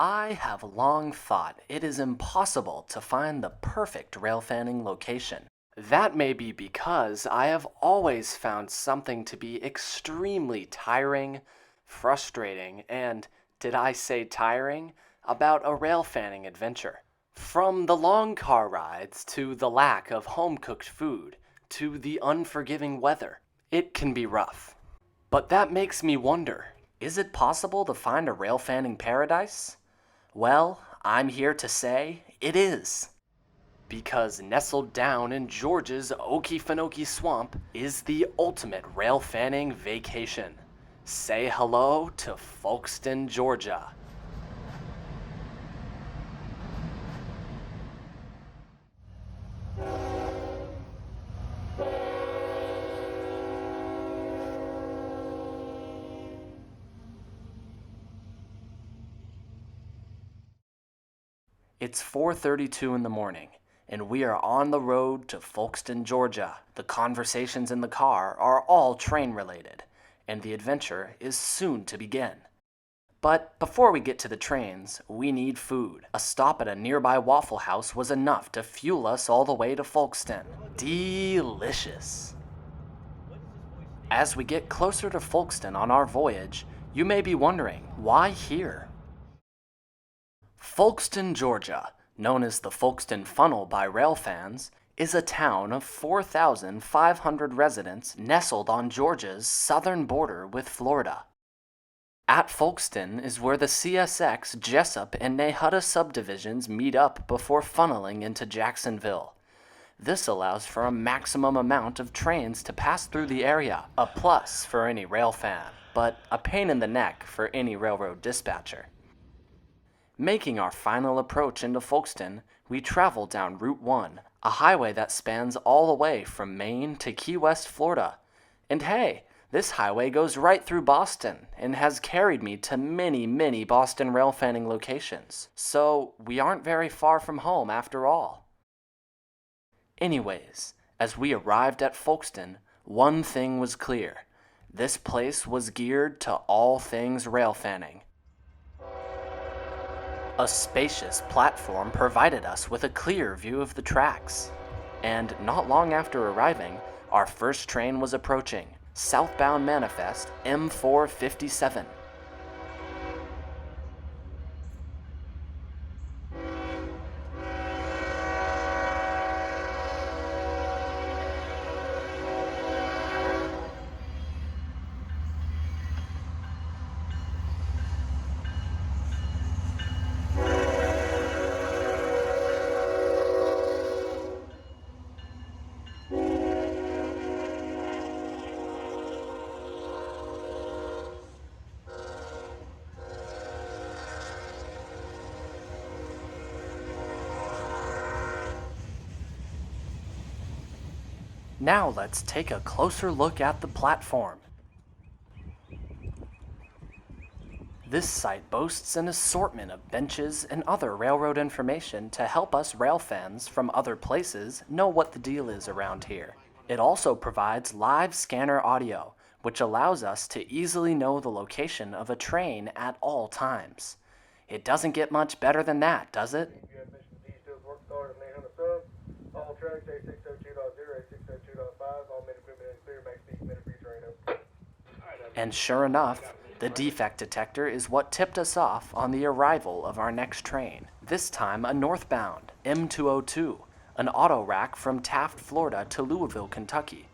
I have long thought it is impossible to find the perfect railfanning location. That may be because I have always found something to be extremely tiring, frustrating, and, did I say tiring, about a railfanning adventure. From the long car rides to the lack of home-cooked food to the unforgiving weather, it can be rough. But that makes me wonder, is it possible to find a railfanning paradise? Well, I'm here to say it is. Because nestled down in Georgia's Okefenokee Swamp is the ultimate railfanning vacation. Say hello to Folkston, Georgia. It's 4:32 in the morning, and we are on the road to Folkston, Georgia. The conversations in the car are all train-related, and the adventure is soon to begin. But before we get to the trains, we need food. A stop at a nearby Waffle House was enough to fuel us all the way to Folkston. Delicious. As we get closer to Folkston on our voyage, you may be wondering, why here? Folkston, Georgia, known as the Folkston Funnel by rail fans, is a town of 4,500 residents nestled on Georgia's southern border with Florida. At Folkston is where the CSX, Jessup, and Nahutta subdivisions meet up before funneling into Jacksonville. This allows for a maximum amount of trains to pass through the area, a plus for any rail fan, but a pain in the neck for any railroad dispatcher. Making our final approach into Folkston, we travel down Route 1, a highway that spans all the way from Maine to Key West, Florida. And hey, this highway goes right through Boston and has carried me to many, many Boston railfanning locations. So we aren't very far from home after all. Anyways, as we arrived at Folkston, one thing was clear. This place was geared to all things railfanning. A spacious platform provided us with a clear view of the tracks. And not long after arriving, our first train was approaching, southbound manifest M457. Now let's take a closer look at the platform. This site boasts an assortment of benches and other railroad information to help us rail fans from other places know what the deal is around here. It also provides live scanner audio, which allows us to easily know the location of a train at all times. It doesn't get much better than that, does it? All tracks A602.0, A602.5, all main equipment is clear, max speed minute for your train up. And sure enough, the defect detector is what tipped us off on the arrival of our next train. This time a northbound, M202, an auto rack from Taft, Florida to Louisville, Kentucky.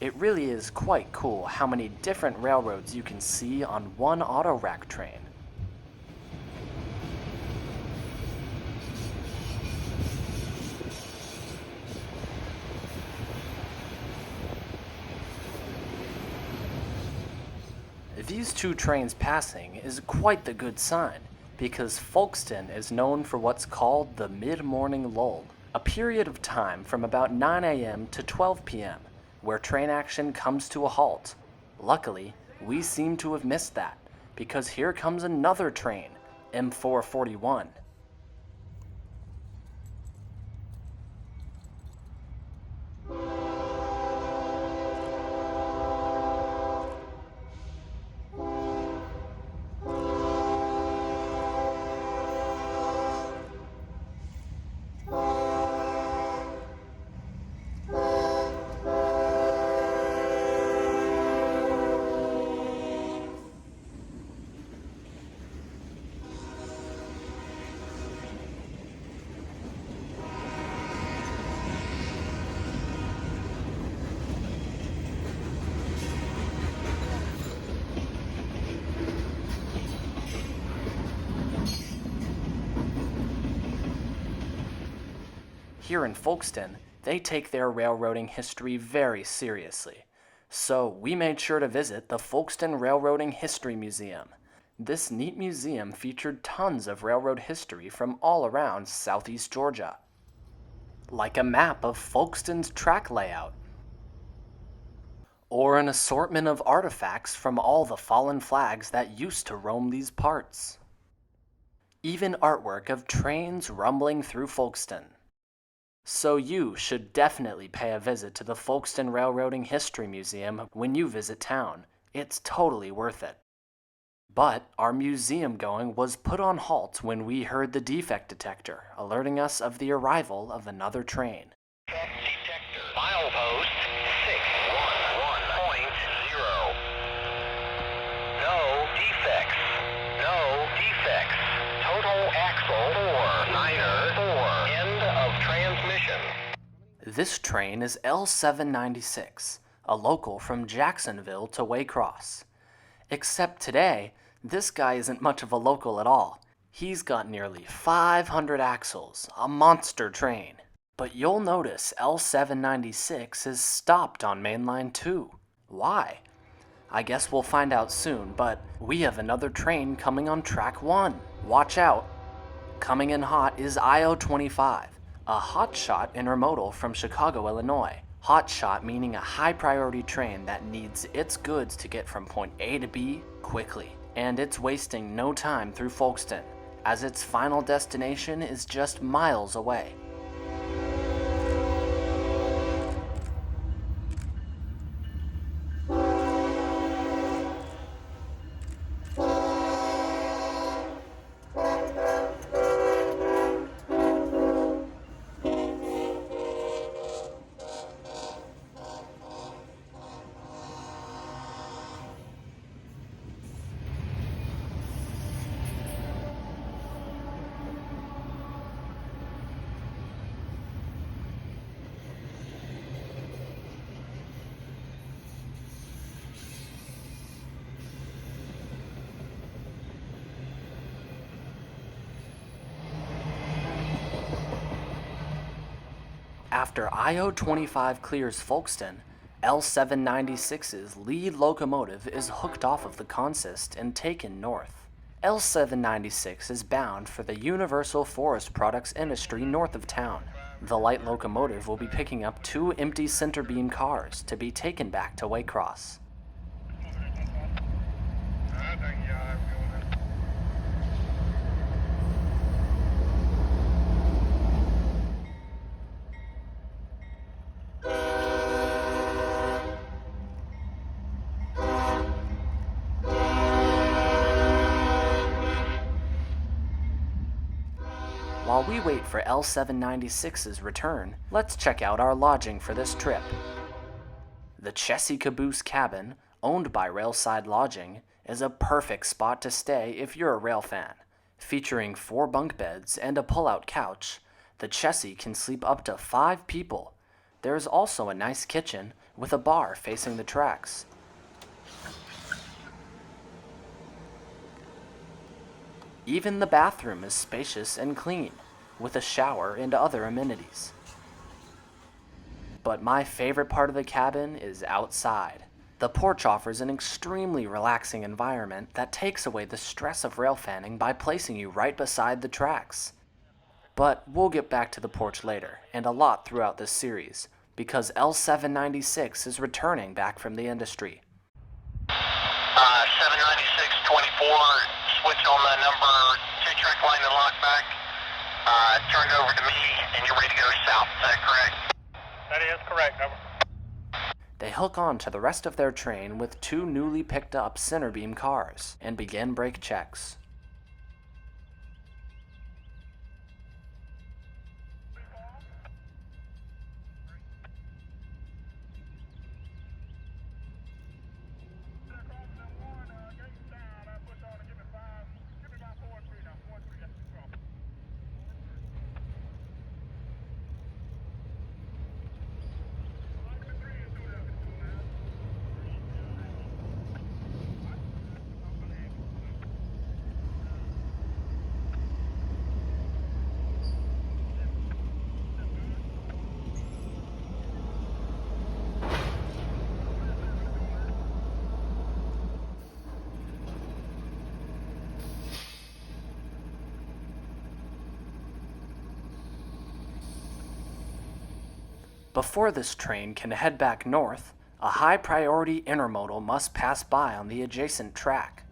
It really is quite cool how many different railroads you can see on one autorack train. These two trains passing is quite the good sign, because Folkston is known for what's called the mid-morning lull, a period of time from about 9 a.m. to 12 p.m., where train action comes to a halt. Luckily, we seem to have missed that, because here comes another train, M441. Here in Folkston, they take their railroading history very seriously. So we made sure to visit the Folkston Railroading History Museum. This neat museum featured tons of railroad history from all around southeast Georgia, like a map of Folkston's track layout, or an assortment of artifacts from all the fallen flags that used to roam these parts. Even artwork of trains rumbling through Folkston. So you should definitely pay a visit to the Folkston Railroading History Museum when you visit town. It's totally worth it. But our museum going was put on halt when we heard the defect detector alerting us of the arrival of another train. Detector. Milepost 611.0. No defects. No defects. Total axle 494. End of transmission. This train is L796, a local from Jacksonville to Waycross. Except today, this guy isn't much of a local at all. He's got nearly 500 axles, a monster train. But you'll notice L796 is stopped on Mainline 2. Why? I guess we'll find out soon, but we have another train coming on track 1. Watch out. Coming in hot is IO25, a hotshot intermodal from Chicago, Illinois. Hotshot meaning a high-priority train that needs its goods to get from point A to B quickly. And it's wasting no time through Folkston, as its final destination is just miles away. After IO25 clears Folkston, L796's lead locomotive is hooked off of the consist and taken north. L796 is bound for the Universal Forest Products industry north of town. The light locomotive will be picking up 2 empty center beam cars to be taken back to Waycross. While we wait for L796's return, let's check out our lodging for this trip. The Chessie Caboose cabin, owned by Railside Lodging, is a perfect spot to stay if you're a rail fan. Featuring 4 bunk beds and a pull-out couch, the Chessie can sleep up to 5 people. There's also a nice kitchen with a bar facing the tracks. Even the bathroom is spacious and clean, with a shower and other amenities. But my favorite part of the cabin is outside. The porch offers an extremely relaxing environment that takes away the stress of railfanning by placing you right beside the tracks. But we'll get back to the porch later, and a lot throughout this series, because L796 is returning back from the industry. 796-24, switch on the number 2 track line and lock back. Turn it over to me, and you're ready to go south. Is that correct? That is correct, over. They hook on to the rest of their train with 2 newly picked up centerbeam cars and begin brake checks. Before this train can head back north, a high-priority intermodal must pass by on the adjacent track.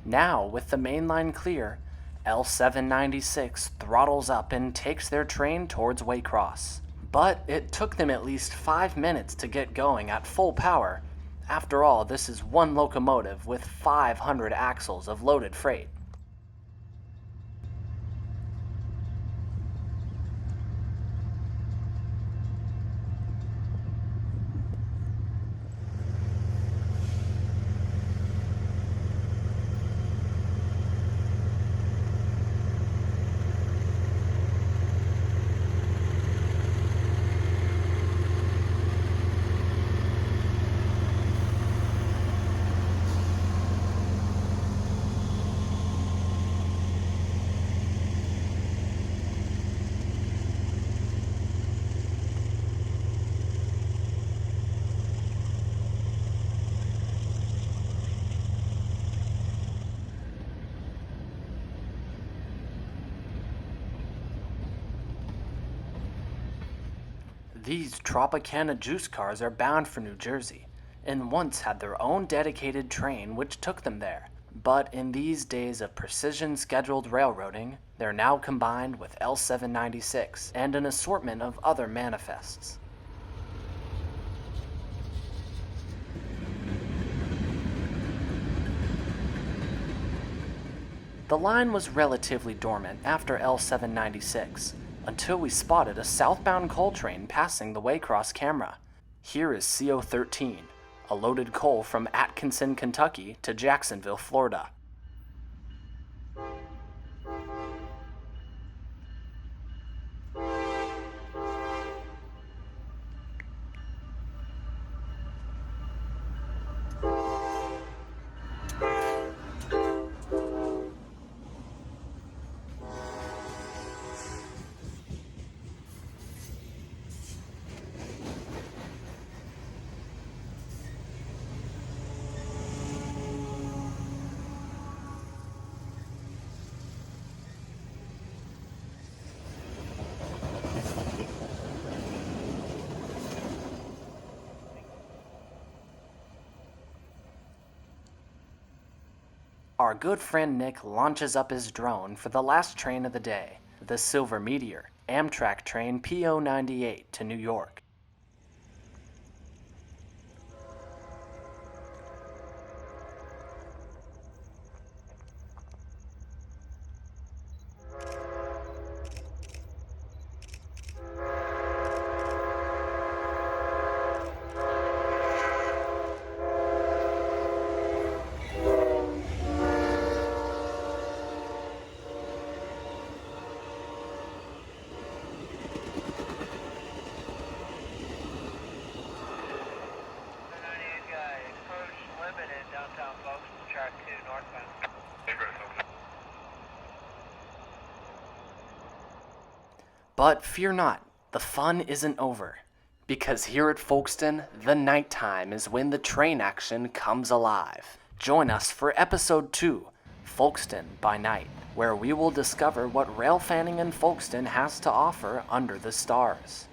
Now, with the main line clear, L796 throttles up and takes their train towards Waycross. But it took them at least 5 minutes to get going at full power. After all, this is one locomotive with 500 axles of loaded freight. These Tropicana juice cars are bound for New Jersey, and once had their own dedicated train which took them there. But in these days of precision-scheduled railroading, they're now combined with L796 and an assortment of other manifests. The line was relatively dormant after L796, until we spotted a southbound coal train passing the Waycross camera. Here is CO13, a loaded coal from Atkinson, Kentucky to Jacksonville, Florida. our good friend Nick launches up his drone for the last train of the day, the Silver Meteor, Amtrak train PO 98 to New York. Downtown Folkston, track 2, northbound. But fear not, the fun isn't over. Because here at Folkston, the nighttime is when the train action comes alive. Join us for episode 2, Folkston by Night, where we will discover what Railfanning in Folkston has to offer under the stars.